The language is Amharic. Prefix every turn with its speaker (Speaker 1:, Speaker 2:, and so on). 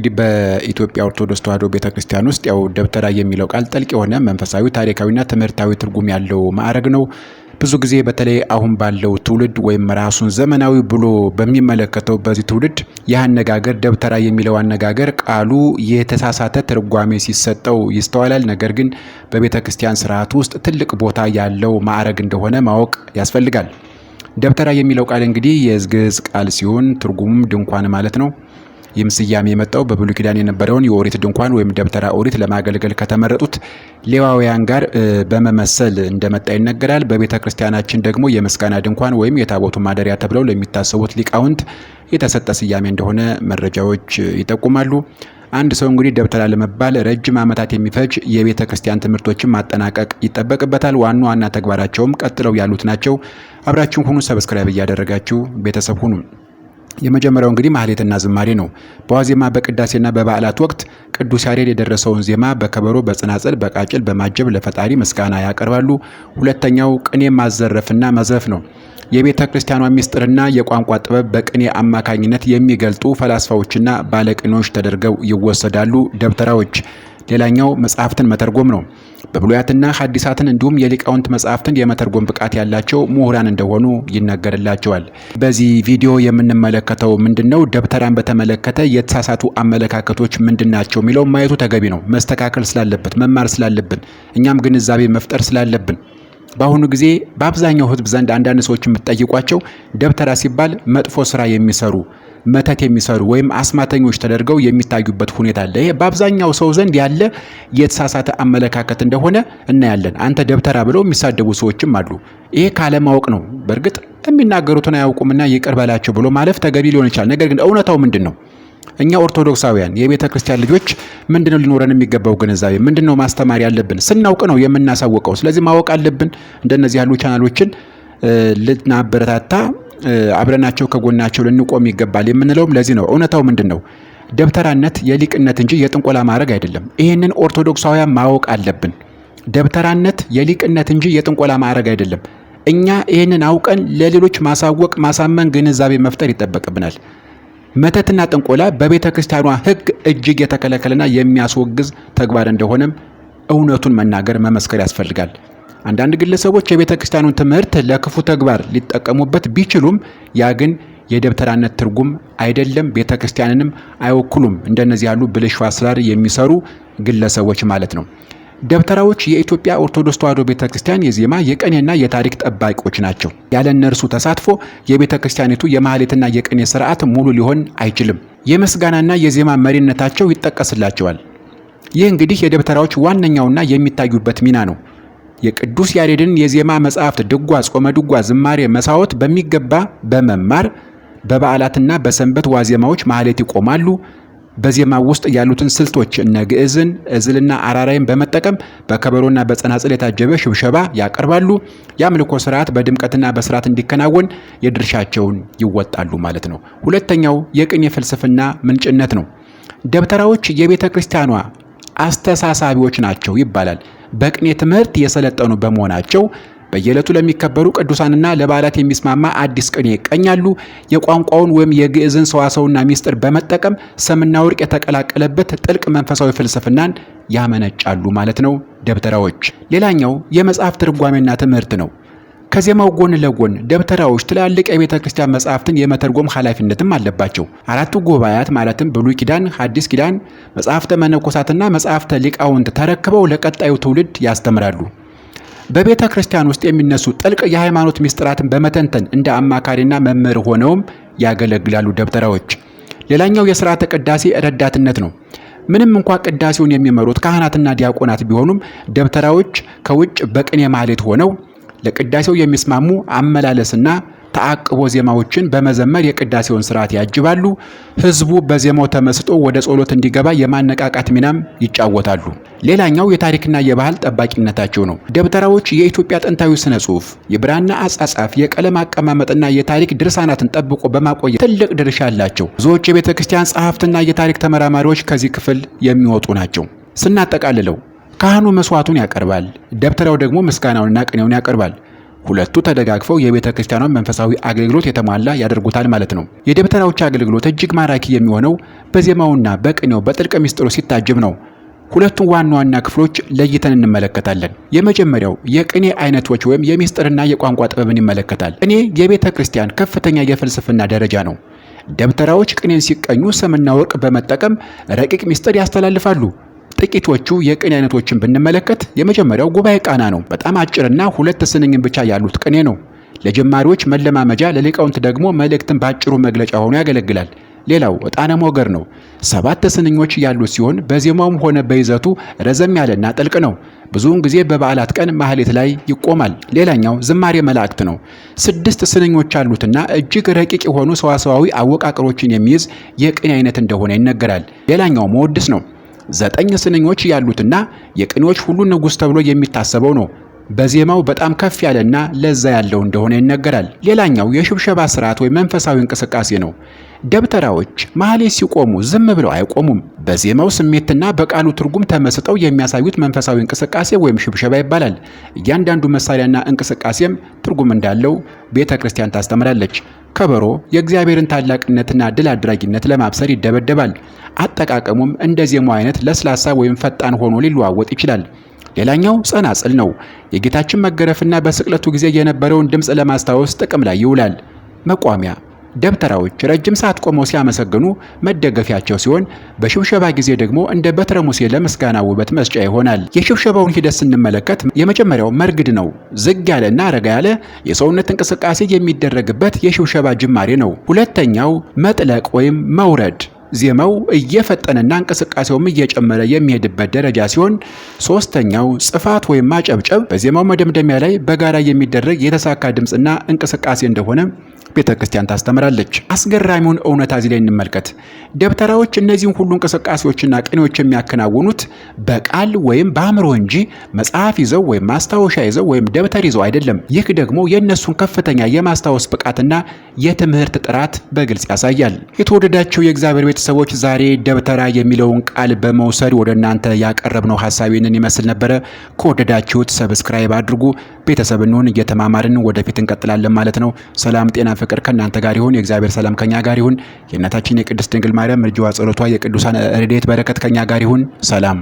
Speaker 1: እንግዲህ በኢትዮጵያ ኦርቶዶክስ ተዋሕዶ ቤተክርስቲያን ውስጥ ያው ደብተራ የሚለው ቃል ጥልቅ የሆነ መንፈሳዊ ታሪካዊና ትምህርታዊ ትርጉም ያለው ማዕረግ ነው። ብዙ ጊዜ በተለይ አሁን ባለው ትውልድ ወይም ራሱን ዘመናዊ ብሎ በሚመለከተው በዚህ ትውልድ ይህ አነጋገር ደብተራ የሚለው አነጋገር ቃሉ የተሳሳተ ትርጓሜ ሲሰጠው ይስተዋላል። ነገር ግን በቤተክርስቲያን ስርዓት ውስጥ ትልቅ ቦታ ያለው ማዕረግ እንደሆነ ማወቅ ያስፈልጋል። ደብተራ የሚለው ቃል እንግዲህ የግዕዝ ቃል ሲሆን ትርጉሙም ድንኳን ማለት ነው። ይህም ስያሜ የመጣው በብሉይ ኪዳን የነበረውን የኦሪት ድንኳን ወይም ደብተራ ኦሪት ለማገልገል ከተመረጡት ሌዋውያን ጋር በመመሰል እንደመጣ ይነገራል። በቤተ ክርስቲያናችን ደግሞ የምስጋና ድንኳን ወይም የታቦቱ ማደሪያ ተብለው ለሚታሰቡት ሊቃውንት የተሰጠ ስያሜ እንደሆነ መረጃዎች ይጠቁማሉ። አንድ ሰው እንግዲህ ደብተራ ለመባል ረጅም ዓመታት የሚፈጅ የቤተ ክርስቲያን ትምህርቶችን ማጠናቀቅ ይጠበቅበታል። ዋና ተግባራቸውም ቀጥለው ያሉት ናቸው። አብራችሁን ሁኑ። ሰብስክራይብ እያደረጋችሁ ቤተሰብ ሁኑ። የመጀመሪያው እንግዲህ ማህሌትና ዝማሬ ነው። በዋዜማ በቅዳሴና በበዓላት ወቅት ቅዱስ ያሬድ የደረሰውን ዜማ በከበሮ፣ በጽናጽል፣ በቃጭል በማጀብ ለፈጣሪ ምስጋና ያቀርባሉ። ሁለተኛው ቅኔ ማዘረፍና መዝረፍ ነው። የቤተ ክርስቲያኗ ምስጢርና የቋንቋ ጥበብ በቅኔ አማካኝነት የሚገልጡ ፈላስፋዎችና ባለቅኔዎች ተደርገው ይወሰዳሉ ደብተራዎች። ሌላኛው መጽሐፍትን መተርጎም ነው። በብሉያትና ሐዲሳትን እንዲሁም የሊቃውንት መጽሐፍትን የመተርጎም ብቃት ያላቸው ምሁራን እንደሆኑ ይነገርላቸዋል። በዚህ ቪዲዮ የምንመለከተው ምንድነው? ደብተራን በተመለከተ የተሳሳቱ አመለካከቶች ምንድናቸው የሚለው ማየቱ ተገቢ ነው። መስተካከል ስላለበት መማር ስላለብን እኛም ግንዛቤ መፍጠር ስላለብን በአሁኑ ጊዜ በአብዛኛው ሕዝብ ዘንድ አንዳንድ ሰዎች የምትጠይቋቸው ደብተራ ሲባል መጥፎ ስራ የሚሰሩ መተት የሚሰሩ ወይም አስማተኞች ተደርገው የሚታዩበት ሁኔታ አለ። ይሄ በአብዛኛው ሰው ዘንድ ያለ የተሳሳተ አመለካከት እንደሆነ እናያለን። አንተ ደብተራ ብለው የሚሳደቡ ሰዎችም አሉ። ይሄ ካለማወቅ ነው። በእርግጥ የሚናገሩትን አያውቁምና ይቅር በላቸው ብሎ ማለፍ ተገቢ ሊሆን ይችላል። ነገር ግን እውነታው ምንድን ነው? እኛ ኦርቶዶክሳውያን የቤተ ክርስቲያን ልጆች ምንድነው ሊኖረን የሚገባው ግንዛቤ? ምንድነው ማስተማር ያለብን? ስናውቅ ነው የምናሳውቀው። ስለዚህ ማወቅ አለብን። እንደነዚህ ያሉ ቻናሎችን ልናበረታታ አብረናቸው ከጎናቸው ልንቆም ይገባል የምንለውም ለዚህ ነው። እውነታው ምንድነው? ደብተራነት የሊቅነት እንጂ የጥንቆላ ማዕረግ አይደለም። ይህንን ኦርቶዶክሳውያን ማወቅ አለብን። ደብተራነት የሊቅነት እንጂ የጥንቆላ ማዕረግ አይደለም። እኛ ይህንን አውቀን ለሌሎች ማሳወቅ፣ ማሳመን፣ ግንዛቤ መፍጠር ይጠበቅብናል። መተትና ጥንቆላ በቤተ ክርስቲያኗ ሕግ እጅግ የተከለከለና የሚያስወግዝ ተግባር እንደሆነም እውነቱን መናገር መመስከር ያስፈልጋል። አንዳንድ ግለሰቦች የቤተ ክርስቲያኑን ትምህርት ለክፉ ተግባር ሊጠቀሙበት ቢችሉም ያ ግን የደብተራነት ትርጉም አይደለም፣ ቤተ ክርስቲያንንም አይወክሉም። እንደነዚህ ያሉ ብልሹ አሰራር የሚሰሩ ግለሰቦች ማለት ነው። ደብተራዎች የኢትዮጵያ ኦርቶዶክስ ተዋሕዶ ቤተክርስቲያን የዜማ የቅኔና የታሪክ ጠባቂዎች ናቸው። ያለ እነርሱ ተሳትፎ የቤተ ክርስቲያኒቱ የማህሌትና የቅኔ ስርዓት ሙሉ ሊሆን አይችልም። የምስጋናና የዜማ መሪነታቸው ይጠቀስላቸዋል። ይህ እንግዲህ የደብተራዎች ዋነኛውና የሚታዩበት ሚና ነው። የቅዱስ ያሬድን የዜማ መጻሕፍት ድጓ፣ ጾመ ድጓ፣ ዝማሬ፣ መሳወት በሚገባ በመማር በበዓላትና በሰንበት ዋዜማዎች ማህሌት ይቆማሉ። በዜማ ውስጥ ያሉትን ስልቶች እነ ግዕዝን፣ እዝልና አራራይን በመጠቀም በከበሮና በጸናጽል የታጀበ ሽብሸባ ያቀርባሉ። የአምልኮ ስርዓት በድምቀትና በስርዓት እንዲከናወን የድርሻቸውን ይወጣሉ ማለት ነው። ሁለተኛው የቅኔ ፍልስፍና ምንጭነት ነው። ደብተራዎች የቤተ ክርስቲያኗ አስተሳሳቢዎች ናቸው ይባላል። በቅኔ ትምህርት የሰለጠኑ በመሆናቸው በየዕለቱ ለሚከበሩ ቅዱሳንና ለበዓላት የሚስማማ አዲስ ቅኔ ይቀኛሉ። የቋንቋውን ወይም የግዕዝን ሰዋሰውና ሚስጥር በመጠቀም ሰምና ወርቅ የተቀላቀለበት ጥልቅ መንፈሳዊ ፍልስፍናን ያመነጫሉ ማለት ነው ደብተራዎች። ሌላኛው የመጽሐፍ ትርጓሜና ትምህርት ነው። ከዜማው ጎን ለጎን ደብተራዎች ትላልቅ የቤተ ክርስቲያን መጽሐፍትን የመተርጎም ኃላፊነትም አለባቸው። አራቱ ጉባኤያት ማለትም ብሉይ ኪዳን፣ ሐዲስ ኪዳን፣ መጽሐፍተ መነኮሳትና መጽሐፍተ ሊቃውንት ተረክበው ለቀጣዩ ትውልድ ያስተምራሉ። በቤተ ክርስቲያን ውስጥ የሚነሱ ጥልቅ የሃይማኖት ምስጢራትን በመተንተን እንደ አማካሪና መምህር ሆነውም ያገለግላሉ ደብተራዎች። ሌላኛው የሥርዓተ ቅዳሴ ረዳትነት ነው። ምንም እንኳ ቅዳሴውን የሚመሩት ካህናትና ዲያቆናት ቢሆኑም ደብተራዎች ከውጭ በቅኔ ማህሌት ሆነው ለቅዳሴው የሚስማሙ አመላለስና ተአቅቦ ዜማዎችን በመዘመር የቅዳሴውን ስርዓት ያጅባሉ። ህዝቡ በዜማው ተመስጦ ወደ ጸሎት እንዲገባ የማነቃቃት ሚናም ይጫወታሉ። ሌላኛው የታሪክና የባህል ጠባቂነታቸው ነው። ደብተራዎች የኢትዮጵያ ጥንታዊ ስነ ጽሑፍ፣ የብራና አጻጻፍ፣ የቀለም አቀማመጥና የታሪክ ድርሳናትን ጠብቆ በማቆየት ትልቅ ድርሻ አላቸው። ብዙዎች የቤተ ክርስቲያን ጸሐፍትና የታሪክ ተመራማሪዎች ከዚህ ክፍል የሚወጡ ናቸው። ስናጠቃልለው ካህኑ መስዋዕቱን ያቀርባል፣ ደብተራው ደግሞ ምስጋናውንና ቅኔውን ያቀርባል። ሁለቱ ተደጋግፈው የቤተ ክርስቲያኗን መንፈሳዊ አገልግሎት የተሟላ ያደርጉታል ማለት ነው። የደብተራዎች አገልግሎት እጅግ ማራኪ የሚሆነው በዜማውና በቅኔው በጥልቅ ምስጢሩ ሲታጀብ ነው። ሁለቱን ዋና ዋና ክፍሎች ለይተን እንመለከታለን። የመጀመሪያው የቅኔ አይነቶች ወይም የምስጢርና የቋንቋ ጥበብን ይመለከታል። ቅኔ የቤተ ክርስቲያን ከፍተኛ የፍልስፍና ደረጃ ነው። ደብተራዎች ቅኔን ሲቀኙ ሰምና ወርቅ በመጠቀም ረቂቅ ምስጢር ያስተላልፋሉ። ጥቂቶቹ የቅኔ አይነቶችን ብንመለከት የመጀመሪያው ጉባኤ ቃና ነው። በጣም አጭርና ሁለት ስንኝን ብቻ ያሉት ቅኔ ነው። ለጀማሪዎች መለማመጃ፣ ለሊቃውንት ደግሞ መልእክትን ባጭሩ መግለጫ ሆኖ ያገለግላል። ሌላው ዕጣነ ሞገር ነው። 7 ስንኞች ያሉት ሲሆን በዜማውም ሆነ በይዘቱ ረዘም ያለና ጥልቅ ነው። ብዙውን ጊዜ በበዓላት ቀን ማህሌት ላይ ይቆማል። ሌላኛው ዝማሬ መላእክት ነው። 6 ስንኞች ያሉትና እጅግ ረቂቅ የሆኑ ሰዋሰዋዊ አወቃቀሮችን የሚይዝ የቅኔ አይነት እንደሆነ ይነገራል። ሌላኛው መወድስ ነው። 9 ስንኞች ያሉትና የቅኔዎች ሁሉ ንጉሥ ተብሎ የሚታሰበው ነው። በዜማው በጣም ከፍ ያለና ለዛ ያለው እንደሆነ ይነገራል። ሌላኛው የሽብሸባ ስርዓት ወይም መንፈሳዊ እንቅስቃሴ ነው። ደብተራዎች ማህሌት ሲቆሙ ዝም ብለው አይቆሙም። በዜማው ስሜትና በቃሉ ትርጉም ተመስጠው የሚያሳዩት መንፈሳዊ እንቅስቃሴ ወይም ሽብሸባ ይባላል። እያንዳንዱ መሳሪያና እንቅስቃሴም ትርጉም እንዳለው ቤተ ክርስቲያን ታስተምራለች። ከበሮ የእግዚአብሔርን ታላቅነትና ድል አድራጊነት ለማብሰር ይደበደባል። አጠቃቀሙም እንደ ዜማው አይነት ለስላሳ ወይም ፈጣን ሆኖ ሊለዋወጥ ይችላል። ሌላኛው ጸናጽል ነው። የጌታችን መገረፍና በስቅለቱ ጊዜ የነበረውን ድምፅ ለማስታወስ ጥቅም ላይ ይውላል። መቋሚያ ደብተራዎች ረጅም ሰዓት ቆመው ሲያመሰግኑ መደገፊያቸው ሲሆን በሽብሸባ ጊዜ ደግሞ እንደ በትረ ሙሴ ለምስጋና ውበት መስጫ ይሆናል። የሽብሸባውን ሂደት ስንመለከት የመጀመሪያው መርግድ ነው። ዝግ ያለና ረጋ ያለ የሰውነት እንቅስቃሴ የሚደረግበት የሽብሸባ ጅማሬ ነው። ሁለተኛው መጥለቅ ወይም መውረድ ዜማው እየፈጠነና እንቅስቃሴውም እየጨመረ የሚሄድበት ደረጃ ሲሆን፣ ሶስተኛው ጽፋት ወይም ማጨብጨብ በዜማው መደምደሚያ ላይ በጋራ የሚደረግ የተሳካ ድምፅና እንቅስቃሴ እንደሆነ ቤተ ክርስቲያን ታስተምራለች። አስገራሚውን እውነታ እዚህ ላይ እንመልከት። ደብተራዎች እነዚህን ሁሉ እንቅስቃሴዎችና ቅኔዎች የሚያከናውኑት በቃል ወይም በአእምሮ እንጂ መጽሐፍ ይዘው ወይም ማስታወሻ ይዘው ወይም ደብተር ይዘው አይደለም። ይህ ደግሞ የእነሱን ከፍተኛ የማስታወስ ብቃትና የትምህርት ጥራት በግልጽ ያሳያል። የተወደዳቸው የእግዚአብሔር ቤተሰቦች ዛሬ ደብተራ የሚለውን ቃል በመውሰድ ወደ እናንተ ያቀረብነው ሐሳቤንን ይመስል ነበረ። ከወደዳችሁት ሰብስክራይብ አድርጉ። ቤተሰብ እንሁን፣ እየተማማርን ወደፊት እንቀጥላለን ማለት ነው። ሰላም፣ ጤና፣ ፍቅር ከእናንተ ጋር ይሁን። የእግዚአብሔር ሰላም ከኛ ጋር ይሁን። የእናታችን የቅድስት ድንግል ማርያም ምልጃዋ፣ ጸሎቷ፣ የቅዱሳን ረድኤት በረከት ከኛ ጋር ይሁን። ሰላም